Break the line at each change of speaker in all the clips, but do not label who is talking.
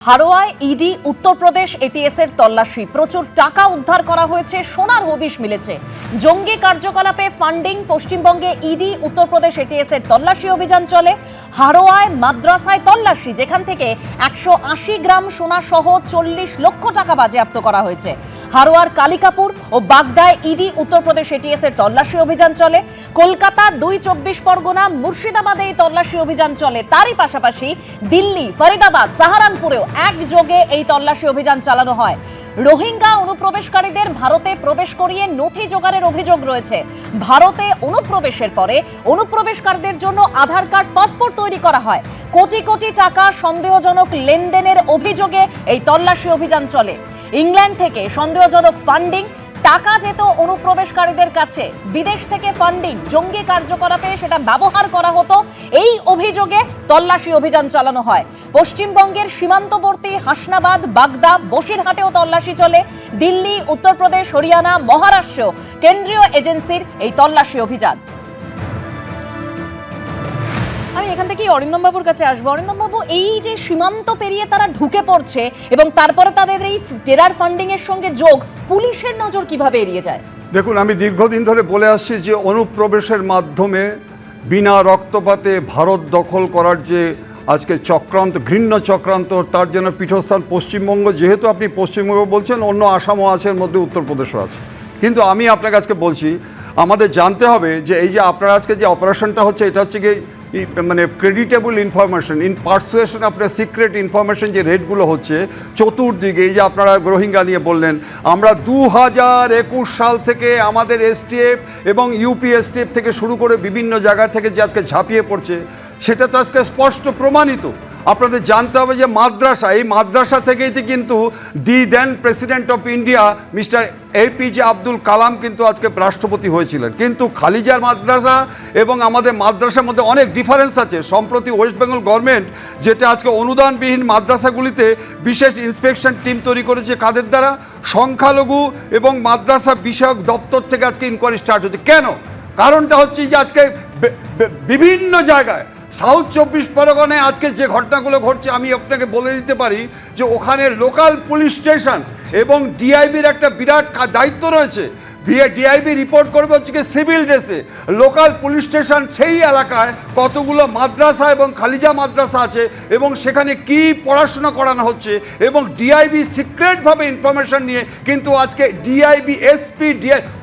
হারোয়ায় ED Uttar Pradesh ATS এর তল্লাশি, প্রচুর টাকা উদ্ধার করা হয়েছে, সোনার হদিশ মিলেছে। জঙ্গি কার্যকলাপে ফান্ডিং, পশ্চিমবঙ্গে ইডি উত্তরপ্রদেশ এটিএস এর তল্লাশি অভিযান চলে। হারোয়ায় মাদ্রাসায় তল্লাশি, যেখান থেকে 180 গ্রাম সোনা সহ 40 লক্ষ টাকা বাজেয়াপ্ত করা হয়েছে। হারোয়ার কালিকাপুর ও বাগদায় ইডি উত্তরপ্রদেশ এটিএস এর তল্লাশি অভিযান চলে। কলকাতা, 2 চব্বিশ পরগনা, মুর্শিদাবাদে এই তল্লাশি অভিযান চলে। তারই পাশাপাশি দিল্লি, ফরিদাবাদ, সাহারানপুরেও একযোগে এই তল্লাশি অভিযান চালানো হয়। রোহিঙ্গা অনুপ্রবেশকারীদের ভারতে প্রবেশ করিয়ে নথি জোগাড়ের অভিযোগ রয়েছে। ভারতে অনুপ্রবেশের পরে অনুপ্রবেশকারীদের জন্য আধার কার্ড, পাসপোর্ট তৈরি করা হয়। কোটি কোটি টাকা সন্দেহজনক লেনদেনের অভিযোগে এই তল্লাশি অভিযান চলে। ইংল্যান্ড থেকে সন্দেহজনক ফান্ডিং, টাকা যেত অনুপ্রবেশকারীদের কাছে, বিদেশ থেকে ফান্ডিং, জঙ্গি কার্যকলাপে সেটা ব্যবহার করা হতো, এই অভিযোগে তল্লাশি অভিযান চালানো হয়। পশ্চিমবঙ্গের সীমান্তবর্তী হাসনাবাদ, বাগদা, বসিরহাটেও তল্লাশি চলে। দিল্লি, উত্তরপ্রদেশ, হরিয়ানা, মহারাষ্ট্র কেন্দ্রীয় এজেন্সির এই তল্লাশি অভিযান। আমি এখান থেকেই অরিন্দম বাবুর কাছে আসবো। অরিন্দম বাবু, এই যে সীমান্ত পেরিয়ে তারা ঢুকে পড়ছে এবং তারপরে তাদের এই টেরার ফান্ডিং এর সঙ্গে যোগ, পুলিশের নজর কিভাবে এড়িয়ে যায়?
দেখুন, আমি দীর্ঘদিন ধরে বলে আসছি যে অনুপ্রবেশের মাধ্যমে বিনা রক্তপাতে ভারত দখল করার যে আজকে চক্রান্ত, ঘৃণ্য চক্রান্ত, তার জন্য পীঠস্থান পশ্চিমবঙ্গ। যেহেতু আপনি পশ্চিমবঙ্গ বলছেন, অন্য আসামও আছে, এর মধ্যে উত্তরপ্রদেশও আছে। কিন্তু আমি আপনাকে আজকে বলছি, আমাদের জানতে হবে যে এই যে আপনার আজকে যে অপারেশনটা হচ্ছে, এটা হচ্ছে কি মানে ক্রেডিটেবল information in persuasion of secret information, যে রেটগুলো হচ্ছে চতুর্দিকে। এই যে আপনারা রোহিঙ্গা নিয়ে বললেন, আমরা 2021 সাল থেকে আমাদের এসটিএফ এবং ইউপি এসটিএফ থেকে শুরু করে বিভিন্ন জায়গা থেকে যে আজকে ঝাঁপিয়ে পড়ছে, সেটা তো আজকে স্পষ্ট প্রমাণিত। আপনাদের জানতে হবে যে মাদ্রাসা, এই মাদ্রাসা থেকেই কিন্তু the then president of India mister APJ Abdul Kalam কিন্তু আজকে রাষ্ট্রপতি হয়েছিলেন। কিন্তু খালিজার মাদ্রাসা এবং আমাদের মাদ্রাসার মধ্যে অনেক ডিফারেন্স আছে। সম্প্রতি ওয়েস্ট বেঙ্গল গভর্নমেন্ট যেটা আজকে অনুদানবিহীন মাদ্রাসাগুলিতে বিশেষ ইন্সপেকশন টিম তৈরি করেছে, কাদের দ্বারা? সংখ্যালঘু এবং মাদ্রাসা বিষয়ক দপ্তর থেকে আজকে ইনকোয়ারি স্টার্ট হচ্ছে। কেন? কারণটা হচ্ছে যে আজকে বিভিন্ন জায়গায়, সাউথ 24 পরগনায় আজকে যে ঘটনাগুলো ঘটছে, আমি আপনাকে বলে দিতে পারি যে ওখানে লোকাল পুলিশ স্টেশন এবং ডিআইবির একটা বিরাট দায়িত্ব রয়েছে। ডিআইবি রিপোর্ট করবে হচ্ছে কি সিভিল ড্রেসে। লোকাল পুলিশ স্টেশন সেই এলাকায় কতগুলো মাদ্রাসা এবং খালিজা মাদ্রাসা আছে এবং সেখানে কি পড়াশোনা করানো হচ্ছে, এবং ডিআইবি সিক্রেটভাবে ইনফরমেশন নিয়ে কিন্তু আজকে ডিআইবি এসপি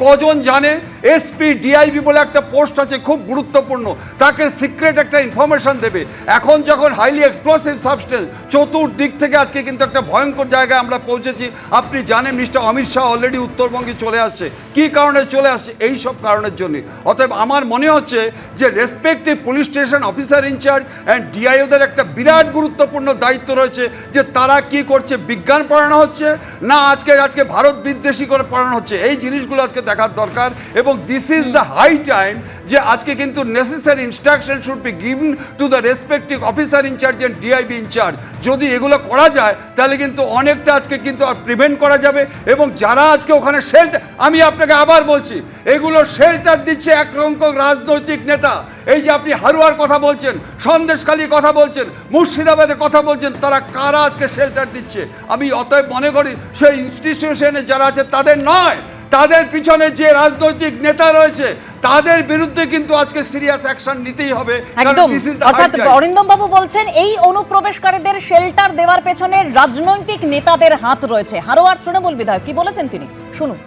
কজন জানে? এসপি ডিআইবি বলে একটা পোস্ট আছে, খুব গুরুত্বপূর্ণ, তাকে সিক্রেট একটা ইনফরমেশন দেবে। এখন যখন হাইলি এক্সপ্লোসিভ সাবস্টেন্স চতুর্দিক থেকে আজকে কিন্তু একটা ভয়ঙ্কর জায়গায় আমরা পৌঁছেছি। আপনি জানেন মিস্টার অমিত শাহ অলরেডি উত্তরবঙ্গে চলে আসছে। কি কারণে চলে আসছে? এই সব কারণের জন্য। অতএব আমার মনে হচ্ছে যে respective police station officer in charge and ডিআইওদের একটা বিরাট গুরুত্বপূর্ণ দায়িত্ব রয়েছে যে তারা কি করছে। বিজ্ঞান পড়ানো হচ্ছে না আজকে ভারত বিদ্বেষী করে পড়ানো হচ্ছে, এই জিনিসগুলো আজকে দেখার দরকার। এবং this is the high time যে আজকে কিন্তু necessary instruction should be given to the respective officer in charge and DIB in-charge. যদি এগুলো করা যায় তাহলে কিন্তু অনেকটা আজকে কিন্তু প্রিভেন্ট করা যাবে। এবং যারা আজকে ওখানে শেল্টার, আমি আপনাকে আবার বলছি, এগুলো শেল্টার দিচ্ছে এক সংখ্যক রাজনৈতিক নেতা। এই যে আপনি হারোয়ার কথা বলছেন, সন্দেশখালীর কথা বলছেন, মুর্শিদাবাদের কথা বলছেন, তারা কারা আজকে শেল্টার দিচ্ছে? আমি অতএব মনে করি সেই ইনস্টিটিউশনে যারা আছে তাদের নয়, তাদের পিছনে যে রাজনৈতিক নেতা রয়েছে তাদের বিরুদ্ধে কিন্তু আজকে সিরিয়াস অ্যাকশন নিতেই হবে।
একদম। অর্থাৎ অরিন্দম বাবু বলছেন এই অনুপ্রবেশকারীদের শেল্টার দেওয়ার পেছনে রাজনৈতিক নেতাদের হাত রয়েছে। হারোয়ার তৃণমূল বিধায়ক কি বলেছেন তিনি, শুনুন।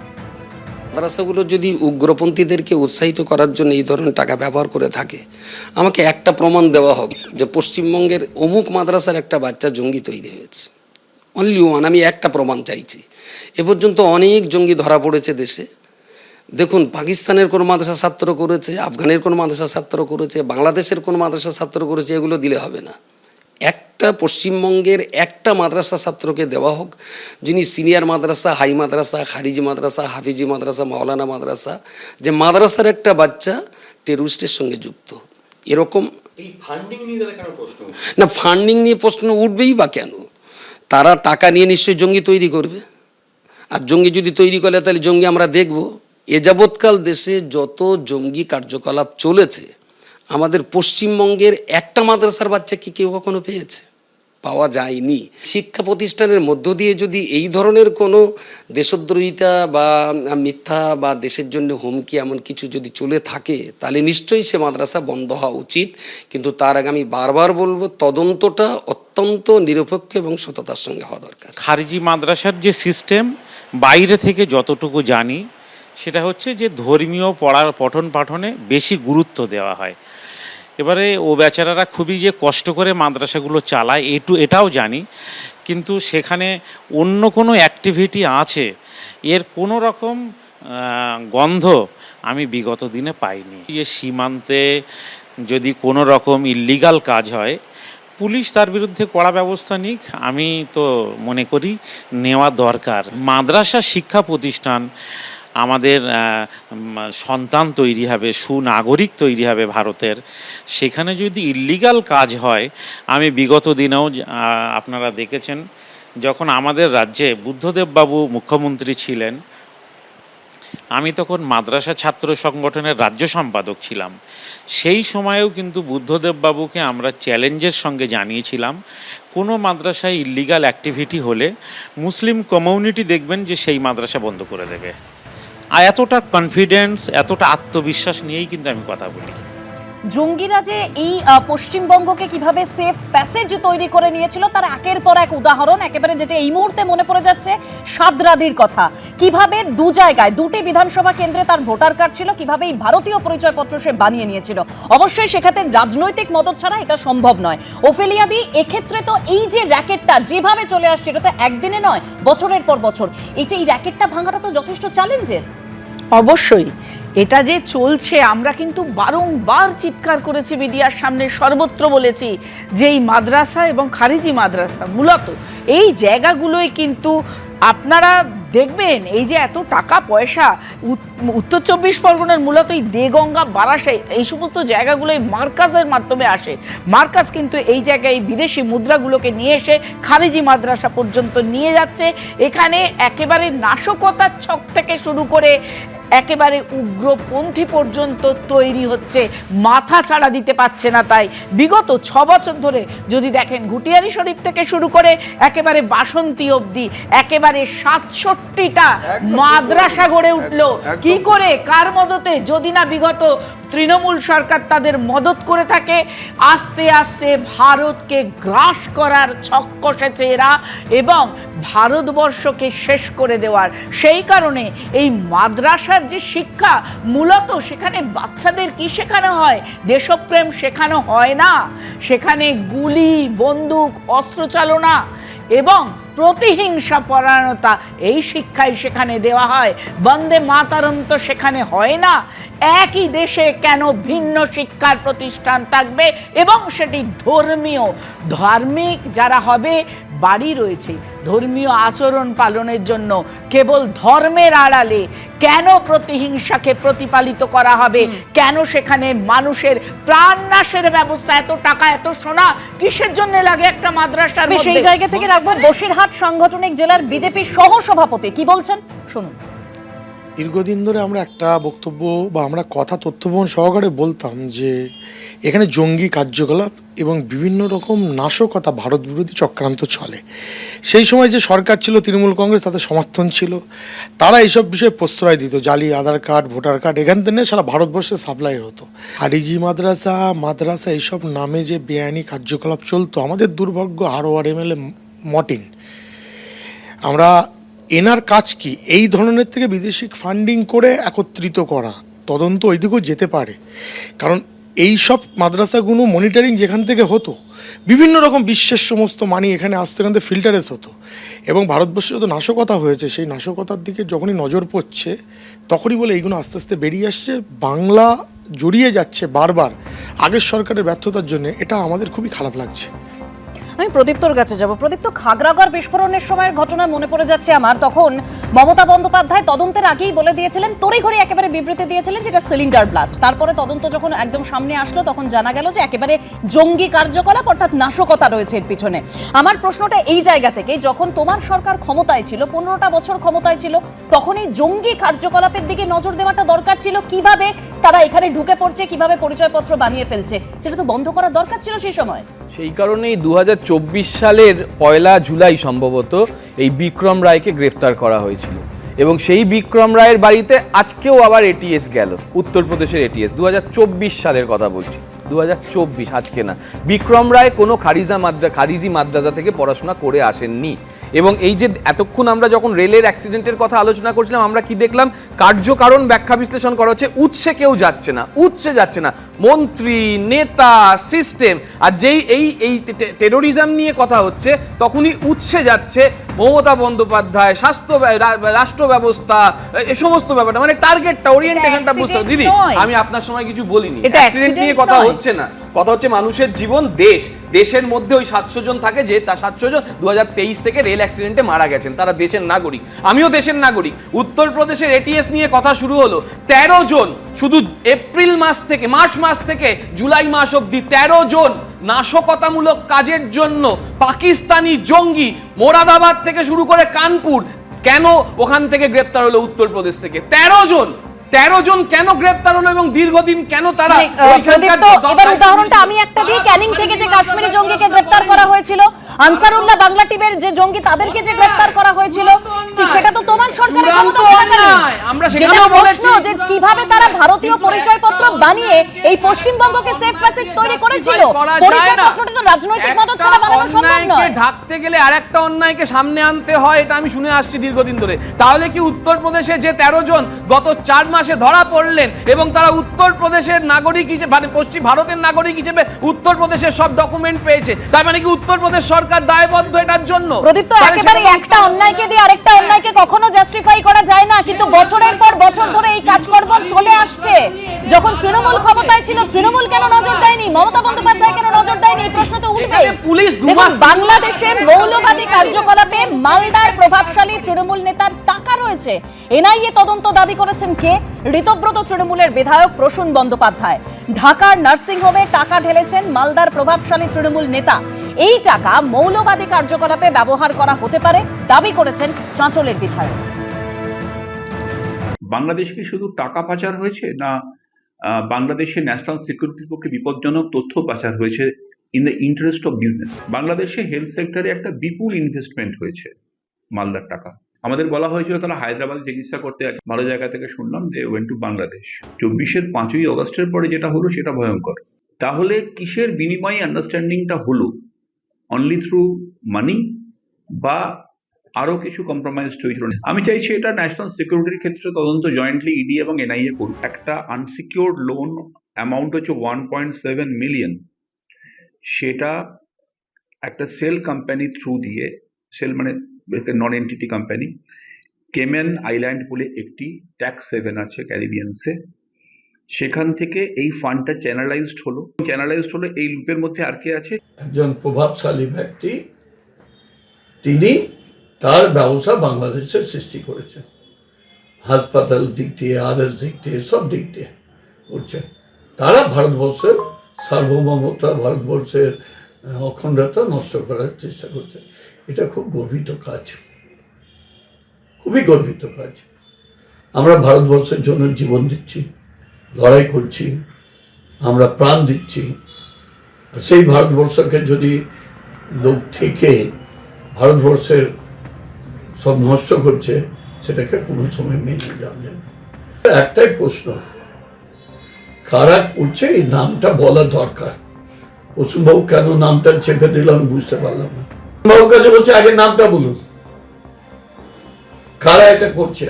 মাদ্রাসাগুলো যদি উগ্রপন্থীদেরকে উৎসাহিত করার জন্য এই ধরনের টাকা ব্যবহার করে থাকে, আমাকে একটা প্রমাণ দেওয়া হোক যে পশ্চিমবঙ্গের অমুক মাদ্রাসার একটা বাচ্চা জঙ্গি তৈরি হয়েছে। অনলি ওয়ান, আমি একটা প্রমাণ চাইছি। এ পর্যন্ত অনেক জঙ্গি ধরা পড়েছে দেশে। দেখুন, পাকিস্তানের কোন মাদ্রাসা ছাত্র করেছে, আফগানের কোন মাদ্রাসা ছাত্র করেছে, বাংলাদেশের কোন মাদ্রাসা ছাত্র করেছে, এগুলো দিলে হবে না। একটা পশ্চিমবঙ্গের একটা মাদ্রাসা ছাত্রকে দেওয়া হোক যিনি সিনিয়র মাদ্রাসা, হাই মাদ্রাসা, খারিজি মাদ্রাসা, হাফিজি মাদ্রাসা, মাওলানা মাদ্রাসা, যে মাদ্রাসার একটা বাচ্চা টেররিস্টের সঙ্গে যুক্ত। এরকম না, ফান্ডিং নিয়ে প্রশ্ন উঠবেই বা কেন? তারা টাকা নিয়ে নিশ্চয়ই জঙ্গি তৈরি করবে। আর জঙ্গি যদি তৈরি করে তাহলে জঙ্গি আমরা দেখব। এ যাবৎকাল দেশে যত জঙ্গি কার্যকলাপ চলেছে, আমাদের পশ্চিমবঙ্গের একটা মাদ্রাসার বাচ্চা কি কেউ কখনো পেয়েছে? পাওয়া যায়নি। শিক্ষা প্রতিষ্ঠানের মধ্য দিয়ে যদি এই ধরনের কোনো দেশদ্রোহিতা বা মিথ্যা বা দেশের জন্য হুমকি এমন কিছু যদি চলে থাকে, তাহলে নিশ্চয়ই সে মাদ্রাসা বন্ধ হওয়া উচিত। কিন্তু তার আগে আমি বারবার বলবো, তদন্তটা অত্যন্ত নিরপেক্ষ এবং সততার সঙ্গে হওয়া দরকার।
খারিজি মাদ্রাসার যে সিস্টেম, বাইরে থেকে যতটুকু জানি সেটা হচ্ছে যে ধর্মীয় পঠন পাঠনে বেশি গুরুত্ব দেওয়া হয়। এবারে ও বেচারারা খুবই যে কষ্ট করে মাদ্রাসাগুলো চালায় এটাও জানি, কিন্তু সেখানে অন্য কোনো অ্যাক্টিভিটি আছে এর কোনো রকম গন্ধ আমি বিগত দিনে পাইনি। যে সীমান্তে যদি কোনো রকম ইল্লিগাল কাজ হয়, পুলিশ তার বিরুদ্ধে কড়া ব্যবস্থা নিক, আমি তো মনে করি নেওয়া দরকার। মাদ্রাসা শিক্ষা প্রতিষ্ঠান আমাদের সন্তান তৈরি হবে, সুনাগরিক তৈরি হবে ভারতের। সেখানে যদি ইল্লিগাল কাজ হয়, আমি বিগত দিনেও আপনারা দেখেছেন যখন আমাদের রাজ্যে বুদ্ধদেব বাবু মুখ্যমন্ত্রী ছিলেন, আমি তখন মাদ্রাসা ছাত্র সংগঠনের রাজ্য সম্পাদক ছিলাম। সেই সময়েও কিন্তু বুদ্ধদেব বাবুকে আমরা চ্যালেঞ্জের সঙ্গে জানিয়েছিলাম, কোনো মাদ্রাসায় ইল্লিগাল অ্যাক্টিভিটি হলে মুসলিম কমিউনিটি দেখবেন যে সেই মাদ্রাসা বন্ধ করে দেবে। আর এতটা কনফিডেন্স, এতটা আত্মবিশ্বাস নিয়েই কিন্তু আমি কথা বলি।
জঙ্গিরা যে এই পশ্চিমবঙ্গকে কিভাবে সেফ প্যাসেজ তৈরি করে নিয়েছিল তার একের পর এক উদাহরণ, একেবারে যেটা এই মুহূর্তে মনে পড়ে যাচ্ছে সাদরাদির কথা। কিভাবে দু জায়গায় দুটি বিধানসভা কেন্দ্রে তার ভোটার কার্ড ছিল, কিভাবে এই ভারতীয় পরিচয়পত্র সে বানিয়ে নিয়েছিল। অবশ্যই সেক্ষেত্রে রাজনৈতিক মদত ছাড়া এটা সম্ভব নয়। ওফেলিয়াদি, এক্ষেত্রে তো এই যে র্যাকেটটা যেভাবে চলে আসছে, এটা তো একদিনে নয়, বছরের পর বছর। এই র্যাকেটটা ভাঙাটা তো যথেষ্ট চ্যালেঞ্জের।
অবশ্যই এটা যে চলছে, আমরা কিন্তু বারংবার চিৎকার করেছি মিডিয়ার সামনে, সর্বত্র বলেছি যে এই মাদ্রাসা এবং খারিজি মাদ্রাসা মূলত এই জায়গাগুলোই কিন্তু আপনারা দেখবেন এই যে এত টাকা পয়সা উত্তর চব্বিশ পরগনার মূলত এই দেগঙ্গা, বারাসাই, এই সমস্ত জায়গাগুলোই মার্কাজের মাধ্যমে আসে। মার্কাজ কিন্তু এই জায়গায় বিদেশি মুদ্রাগুলোকে নিয়ে এসে খারিজি মাদ্রাসা পর্যন্ত নিয়ে যাচ্ছে। এখানে একেবারে নাশকতার ছক থেকে শুরু করে একেবারে উগ্রপন্থী পর্যন্ত তৈরি হচ্ছে, মাথা ছাড়া দিতে পারছে না। তাই বিগত 6 বছর ধরে যদি দেখেন, ঘুটিয়ারি শরীফ থেকে শুরু করে একেবারে বাসন্তী অবধি একেবারে 67টা মাদ্রাসা গড়ে উঠলো। কি করে, কার মদতে? যদি না বিগত তৃণমূল সরকার তাদের মদত করে থাকে। আস্তে আস্তে ভারতকে গ্রাস করার ছক কষেছে এরা এবং ভারতবর্ষকে শেষ করে দেওয়ার। সেই কারণে এই মাদ্রাসার যে শিক্ষা, মূলত সেখানে বাচ্চাদের কি শেখানো হয়? দেশপ্রেম শেখানো হয় না, সেখানে গুলি, বন্দুক, অস্ত্র চালনা এবং প্রতিহিংসা পরায়ণতা, এই শিক্ষাই সেখানে দেওয়া হয়। বন্দে মাতরম তো সেখানে হয় না। একই দেশে কেন ভিন্ন শিক্ষার প্রতিষ্ঠান থাকবে? এবং সেটি ধর্মীয়, ধার্মিক যারা হবে, বাড়ি রয়েছে ধর্মীয় আচরণ পালনের জন্য, কেবল ধর্মের আড়ালে কেন প্রতিহিংসাকে প্রতিপালিত করা হবে? কেন সেখানে মানুষের প্রাণনাশের ব্যবস্থা? এত টাকা, এত সোনা কিসের জন্য লাগে একটা মাদ্রাসার মধ্যে?
সেই জায়গা থেকে রাখবো বসিরহাট সাংগঠনিক জেলার বিজেপির সহসভাপতি কি বলছেন, শুনুন।
দীর্ঘদিন ধরে আমরা একটা বক্তব্য বা আমরা কথা তথ্যবহন সহকারে বলতাম যে এখানে জঙ্গি কার্যকলাপ এবং বিভিন্ন রকম নাশকতা, ভারত বিরোধী চক্রান্ত চলে। সেই সময় যে সরকার ছিল তৃণমূল কংগ্রেস, তাদের সমর্থন ছিল, তারা এইসব বিষয়ে প্রশ্রয় দিত। জালি আধার কার্ড, ভোটার কার্ড এখান থেকে সারা ভারতবর্ষে সাপ্লাই হতো। খারিজি মাদ্রাসা এইসব নামে যে বেআইনি কার্যকলাপ চলতো, আমাদের দুর্ভাগ্য হারোয়ার এমএলএ মর্টিন, আমরা এনার কাজ কি এই ধরনের থেকে বিদেশি ফান্ডিং করে একত্রিত করা, তদন্ত ওইদিকেও যেতে পারে। কারণ এই সব মাদ্রাসাগুলো মনিটরিং যেখান থেকে হতো, বিভিন্ন রকম বিশ্বের সমস্ত মানি এখানে আসতে এখান থেকে ফিল্টারেস হতো। এবং ভারতবর্ষে যত নাশকতা হয়েছে, সেই নাশকতার দিকে যখনই নজর পড়ছে, তখনই বলে এইগুলো আস্তে আস্তে বেরিয়ে আসছে। বাংলা জড়িয়ে যাচ্ছে বারবার আগের সরকারের ব্যর্থতার জন্য। এটা আমাদের খুবই খারাপ লাগছে।
আমি প্রদীপ্তর কাছে যাব। প্রদীপ্ত, খাগড়াগড় বিস্ফোরণের সময়ের ঘটনা মনে পড়ে যাচ্ছে আমার। তখন মমতা বন্দ্যোপাধ্যায় তদন্তের আগেই বলে দিয়েছিলেন, তড়িঘড়ি একেবারে বিবৃতি দিয়েছিলেন যেটা সিলিন্ডার ব্লাস্ট। তারপরে তদন্ত যখন একদম সামনে আসলো, তখন জানা গেল যে একেবারে জঙ্গি কার্যকলাপ, অর্থাৎ নাশকতা রয়েছে এর পিছনে। আমার প্রশ্নটা এই জায়গা থেকে, যখন তোমার সরকার ক্ষমতায় ছিল, 15টা বছর ক্ষমতায় ছিল, তখন এই জঙ্গি কার্যকলাপের দিকে নজর দেওয়াটা দরকার ছিল। কিভাবে তারা এখানে ঢুকে পড়ছে, কিভাবে পরিচয়পত্র বানিয়ে ফেলছে, সেটা তো বন্ধ করার দরকার ছিল সেই সময়।
সেই কারণেই 2014 সালের 1 জুলাই সম্ভবত এই বিক্রম রায়কে গ্রেফতার করা হয়েছিল এবং সেই বিক্রম রায়ের বাড়িতে আজকেও আবার এটিএস গেল, উত্তরপ্রদেশের এটিএস। 2024 সালের কথা বলছি, 2024, আজকে না। বিক্রম রায় কোনো খারিজি মাদ্রাসা থেকে পড়াশোনা করে আসেননি। এবং এই যে এতক্ষণ আমরা যখন রেলের অ্যাক্সিডেন্টের কথা আলোচনা করছিলাম, আমরা কি দেখলাম? কার্যকারণ ব্যাখ্যা বিশ্লেষণ করা হচ্ছে, উৎসে কেউ যাচ্ছে না, উৎসে যাচ্ছে না, মন্ত্রী, নেতা, সিস্টেম। আর যেই এই টেরোরিজম নিয়ে কথা হচ্ছে, তখনই উৎসে যাচ্ছে মমতা বন্দ্যোপাধ্যায়, রাষ্ট্র ব্যবস্থা, এই সমস্ত ব্যাপারটা, মানে টার্গেটটা, ওরিয়েন্টেশনটা বুঝতে হবে। দিদি, আমি আপনার সময় কিছু বলিনি, অ্যাক্সিডেন্ট নিয়ে কথা হচ্ছে না, কথা হচ্ছে মানুষের জীবন, দেশের মধ্যে ওই 700 জন থাকে, যে তার 700 জন 2023 থেকে রেল অ্যাক্সিডেন্টে মারা গেছেন, তারা দেশের নাগরিক, আমিও দেশের নাগরিক। উত্তরপ্রদেশের এটিএস নিয়ে কথা শুরু হলো, 13 জন শুধু এপ্রিল মাস থেকে, মার্চ মাস থেকে জুলাই মাস অবধি 13 জন নাশকতামূলক কাজের জন্য পাকিস্তানি জঙ্গি, মোরাদাবাদ থেকে শুরু করে কানপুর, কেন ওখান থেকে গ্রেপ্তার হলো উত্তরপ্রদেশ থেকে? 13 জন কেন গ্রেপ্তার হলো এবং দীর্ঘদিন কেন তারা?
এবার উদাহরণটা আমি একটা দিই, ক্যানিং থেকে যে কাশ্মীরি জঙ্গিকে গ্রেপ্তার করা হয়েছিল, আনসারুল্লাহ বাংলা টিমের যে জঙ্গি, তাদেরকে যে গ্রেপ্তার করা হয়েছিল, সেটা তো তোমার সরকারের ক্ষমতা থাকাকালীন।
আমরা
যেটা
সেখানেও
প্রশ্ন,
বলেছি
যে কিভাবে তারা ভারতীয় পরিচয়পত্র বানিয়ে এই পশ্চিমবঙ্গকে সেফ প্যাসেজ তৈরি করেছিল। পরিচয়পত্রটা তো রাজনৈতিক মদত ছাড়া বানানো সম্ভব নয়।
ঢাকতে গেলে আরেকটা অন্যায়কে সামনে আনতে হয়, এটা আমি শুনে আসছি দীর্ঘদিন ধরে। তাহলে কি উত্তরপ্রদেশে যে 13 জন গত 4 মাসে ধরা পড়লেন এবং তারা উত্তরপ্রদেশের নাগরিক হিসেবে, মানে পশ্চিম ভারতের নাগরিক হিসেবে উত্তরপ্রদেশের সব ডকুমেন্ট পেয়েছে, তার মানে কি উত্তরপ্রদেশ সরকার দায়বদ্ধ এটার জন্য?
প্রদীপ, তো একেবারে একটা অন্যায়কে দিয়ে আরেকটা অন্যায়কে কখনো জাস্টিফাই করা যায় না, কিন্তু বছরের পর বছর ধরে এই কাজকর্ম চলে আসছে। যখন তৃণমূল ক্ষমতায় ছিল, তৃণমূল কেন নজর দেয়নি? মমতা বন্দ্যোপাধ্যায় কেন নজর দেয়নি? এই প্রশ্ন তো উঠবে।
পুলিশ
বাংলাদেশের মৌলবাদী কার্যকলাপে মালদার প্রভাবশালী তৃণমূল নেতার টাকা রয়েছে। এনআইএ তদন্ত দাবি করেছেন কে? ঋতব্রত তৃণমূলের বিধায়ক প্রসূন বন্দ্যোপাধ্যায়। ঢাকার নার্সিংহোমে টাকা ঢেলেছেন মালদার প্রভাবশালী তৃণমূল নেতা। এই টাকা মৌলবাদী কার্যকলাপে ব্যবহার করা হতে পারে দাবি করেছেন চাঁচলের বিধায়ক।
বাংলাদেশে কি শুধু টাকা পাচার হয়েছে, না বাংলাদেশের ন্যাশনাল সিকিউরিটির পক্ষে বিপজ্জনক তথ্য পাচার হয়েছে in the interest of business? বাংলাদেশে হেলথ সেক্টরে একটা বিপুল ইনভেস্টমেন্ট হয়েছে মালদার টাকা। আমাদের বলা হয়েছিল তারা হায়দ্রাবাদে চিকিৎসা করতে আছে, ভালো জায়গা থেকে শুনলাম যে ওয়েন্ট টু বাংলাদেশ। 24-এর 5ই অগস্টের পরে যেটা হলো সেটা ভয়ঙ্কর। তাহলে কিসের বিনিময়ে আন্ডারস্ট্যান্ডিংটা হলো? অনলি থ্রু মানি, বা আরো কিছু কম্প্রোমাইজ হয়েছিল? আমি চাইছি এটা ন্যাশনাল সিকিউরিটির ক্ষেত্রে তদন্ত জয়েন্টলি ইডি এবং এনআইএ করুক। একটা আনসিকিউরড লোন অ্যামাউন্ট হচ্ছে 1.7 মিলিয়ন, সেটা একটা সেল কোম্পানি থ্রু দিয়ে, সেল মানে নন এন্টিটি কোম্পানি, কেমেন আইল্যান্ড বলে একটি ট্যাক্স হেভেন আছে ক্যারিবিয়ানসে, সেখান থেকে এই ফান্ডটা চ্যানেলাইজড হলো। এই লুপের মধ্যে আর কে আছে?
একজন প্রভাবশালী ব্যক্তি, তিনি তার ব্যবসা বাংলাদেশের সৃষ্টি করেছেন, হাসপাতাল দিক দিয়ে, আরএস দিক দিয়ে, সব দিক দিয়ে করছে। তারা ভারতবর্ষের সার্বভৌমত্ব, ভারতবর্ষের অখণ্ডতা নষ্ট করার চেষ্টা করছে। এটা খুব গর্বিত কাজ, খুবই গর্বিত কাজ। আমরা ভারতবর্ষের জন্য জীবন দিচ্ছি, লড়াই করছি, আমরা প্রাণ দিচ্ছি। আর সেই ভারতবর্ষকে যদি লোক থেকে ভারতবর্ষের সব নষ্ট করছে, সেটাকে কোনো সময় মেনে যাওয়া যায় না। একটাই প্রশ্ন, কারা করছে এই নামটা বলা দরকার। প্রসূনবাবু কেন নামটা চেপে দিল আমি বুঝতে পারলাম না। বাবুর কাছে বলছে আগে নামটা বলুন, কারা এটা করছে,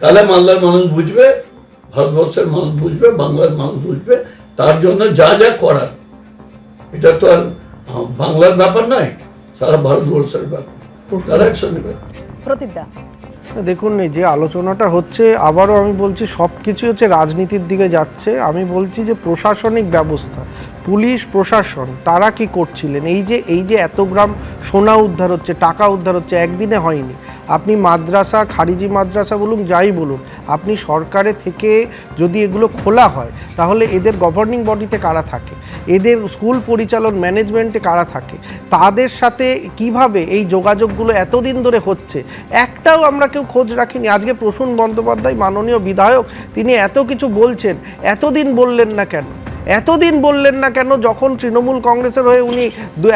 তাহলে মালদার মানুষ বুঝবে, ভারতবর্ষের মানুষ বুঝবে, বাংলার মানুষ বুঝবে। তার জন্য যা যা করার, এটা তো আর বাংলার ব্যাপার নয়, সারা ভারতবর্ষের ব্যাপার, তারা একসঙ্গে ব্যাপার।
প্রদীপদা,
দেখুন, এই যে আলোচনাটা হচ্ছে, আবারও আমি বলছি সব কিছু হচ্ছে রাজনীতির দিকে যাচ্ছে। আমি বলছি যে প্রশাসনিক ব্যবস্থা, পুলিশ প্রশাসন, তারা কি করছিলেন? এই যে এত গ্রাম সোনা উদ্ধার হচ্ছে, টাকা উদ্ধার হচ্ছে, একদিনে হয়নি। আপনি মাদ্রাসা, খারিজি মাদ্রাসা বলুন, যাই বলুন, আপনি সরকারে থেকে যদি এগুলো খোলা হয়, তাহলে এদের গভর্নিং বডিতে কারা থাকে, এদের স্কুল পরিচালন ম্যানেজমেন্টে কারা থাকে, তাদের সাথে কিভাবে এই যোগাযোগগুলো এতদিন ধরে হচ্ছে, একটাও আমরা কেউ খোঁজ রাখিনি। আজকে প্রসূন বন্দ্যোপাধ্যায় মাননীয় বিধায়ক, তিনি এত কিছু বলছেন, এতদিন বললেন না কেন? এতদিন বললেন না কেন? যখন তৃণমূল কংগ্রেসের হয়ে উনি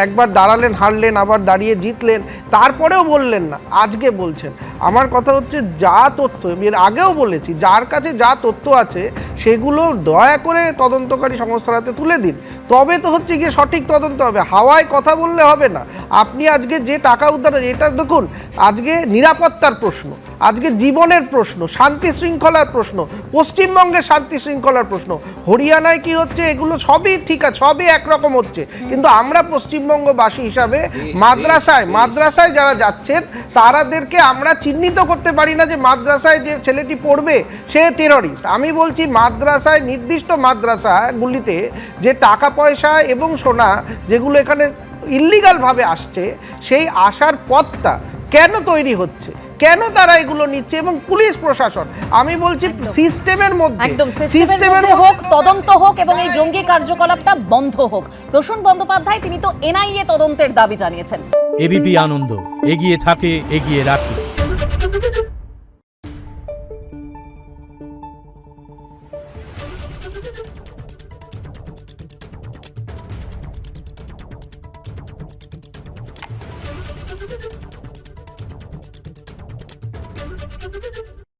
একবার দাঁড়ালেন, হারলেন, আবার দাঁড়িয়ে জিতলেন, তারপরেও বললেন না, আজকে বলছেন। আমার কথা হচ্ছে যা তথ্য, এর আগেও বলেছি, যার কাছে যা তথ্য আছে সেগুলো দয়া করে তদন্তকারী সংস্থার হাতে তুলে দিন, তবে তো হচ্ছে গিয়ে সঠিক তদন্ত হবে। হাওয়ায় কথা বললে হবে না। আপনি আজকে যে টাকা উদ্ধার, এটা দেখুন, আজকে নিরাপত্তার প্রশ্ন, আজকে জীবনের প্রশ্ন, শান্তি শৃঙ্খলার প্রশ্ন, পশ্চিমবঙ্গের শান্তি শৃঙ্খলার প্রশ্ন, হরিয়ানায় কি হচ্ছে এগুলো সবই ঠিক আছে, সবই একরকম হচ্ছে, কিন্তু আমরা পশ্চিমবঙ্গবাসী হিসাবে মাদ্রাসায় যারা যাচ্ছেন তাদেরকে আমরা চিহ্নিত করতে পারি না যে মাদ্রাসায় যে ছেলেটি পড়বে সে টেররিস্ট। আমি বলছি মাদ্রাসায়, নির্দিষ্ট মাদ্রাসাগুলিতে যে টাকা পয়সা এবং সোনা যেগুলো এখানে ইল্লিগালভাবে আসছে, সেই আসার পথটা কেন তৈরি হচ্ছে, কেন তারা এগুলো নিচ্ছে, এবং পুলিশ প্রশাসন, আমি বলছি সিস্টেমের মধ্যে,
একদম সিস্টেমের মধ্যে হোক, তদন্ত হোক এবং এই জঙ্গি কার্যকলাপটা বন্ধ হোক। প্রসূন বন্দ্যোপাধ্যায় তিনি তো এনআইএ তদন্তের দাবি জানিয়েছেন।
এবিপি আনন্দ, এগিয়ে থাকে, এগিয়ে রাখে।